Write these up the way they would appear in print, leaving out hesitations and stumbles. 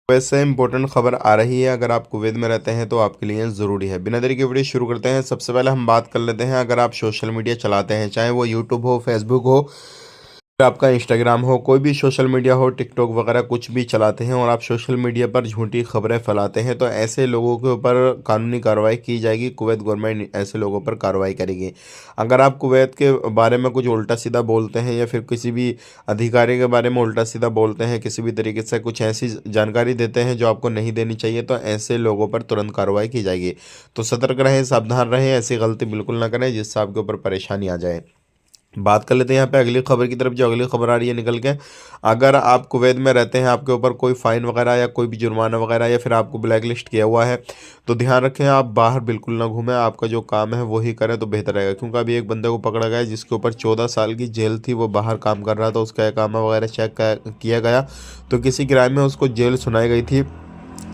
वैसे इंपॉर्टेंट खबर आ रही है। अगर आप कुवैत में रहते हैं तो आपके लिए ज़रूरी है। बिना देरी के वीडियो शुरू करते हैं। सबसे पहले हम बात कर लेते हैं, अगर आप सोशल मीडिया चलाते हैं, चाहे वो यूट्यूब हो, फेसबुक हो, आपका इंस्टाग्राम हो, कोई भी सोशल मीडिया हो, टिकटॉक वगैरह कुछ भी चलाते हैं और आप सोशल मीडिया पर झूठी खबरें फैलाते हैं, तो ऐसे लोगों के ऊपर कानूनी कार्रवाई की जाएगी। कुवैत गवर्नमेंट ऐसे लोगों पर कार्रवाई करेगी। अगर आप कुवैत के बारे में कुछ उल्टा सीधा बोलते हैं या फिर किसी भी अधिकारी के बारे में उल्टा सीधा बोलते हैं, किसी भी तरीके से कुछ ऐसी जानकारी देते हैं जो आपको नहीं देनी चाहिए, तो ऐसे लोगों पर तुरंत कार्रवाई की जाएगी। तो सतर्क रहें, सावधान रहें, ऐसी गलती बिल्कुल ना करें जिससे आपके ऊपर परेशानी आ जाए। बात कर लेते हैं यहाँ पे अगली खबर की तरफ। जो अगली खबर आ रही है निकल के, अगर आप कुवैत में रहते हैं, आपके ऊपर कोई फाइन वगैरह या कोई भी जुर्माना वगैरह या फिर आपको ब्लैक लिस्ट किया हुआ है, तो ध्यान रखें आप बाहर बिल्कुल ना घूमें। आपका जो काम है वही करें तो बेहतर रहेगा, क्योंकि अभी एक बंदे को पकड़ा गया है जिसके ऊपर 14 साल की जेल थी। वो बाहर काम कर रहा था, उसका इकामा वगैरह चेक किया गया, तो किसी किराए में उसको जेल सुनाई गई थी।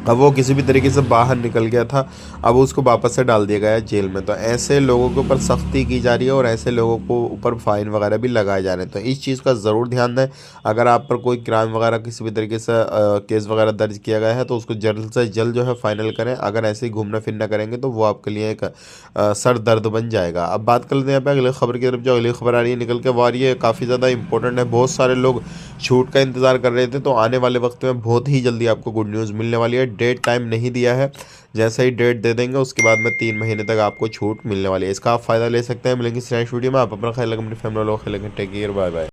अब वो किसी भी तरीके से बाहर निकल गया था, अब उसको वापस से डाल दिया गया है जेल में। तो ऐसे लोगों के ऊपर सख्ती की जा रही है और ऐसे लोगों को ऊपर फाइन वगैरह भी लगाए जा रहे हैं। तो इस चीज़ का ज़रूर ध्यान दें। अगर आप पर कोई क्राइम वगैरह किसी भी तरीके से केस वगैरह दर्ज किया गया है, तो उसको जल्द से जल्द जो है फाइनल करें। अगर ऐसे ही घूमना फिरना करेंगे तो वो आपके लिए एक सर दर्द बन जाएगा। अब बात कर लेते हैं यहाँ पे अगली खबर की तरफ। जो अगली खबर आ रही है निकल के, वो आ रही है काफ़ी ज़्यादा इंपॉर्टेंट है। बहुत सारे लोग छूट का इंतज़ार कर रहे थे, तो आने वाले वक्त में बहुत ही जल्दी आपको गुड न्यूज़ मिलने वाली है। डेट टाइम नहीं दिया है, जैसे ही डेट दे देंगे उसके बाद में 3 महीने तक आपको छूट मिलने वाली है। इसका आप फ़ायदा ले सकते हैं। मिलेंगे नेक्स्ट वीडियो में। आप अपना ख्याल रखें, अपनी फैमिली वालों का ख्याल रखें। Take care, bye bye.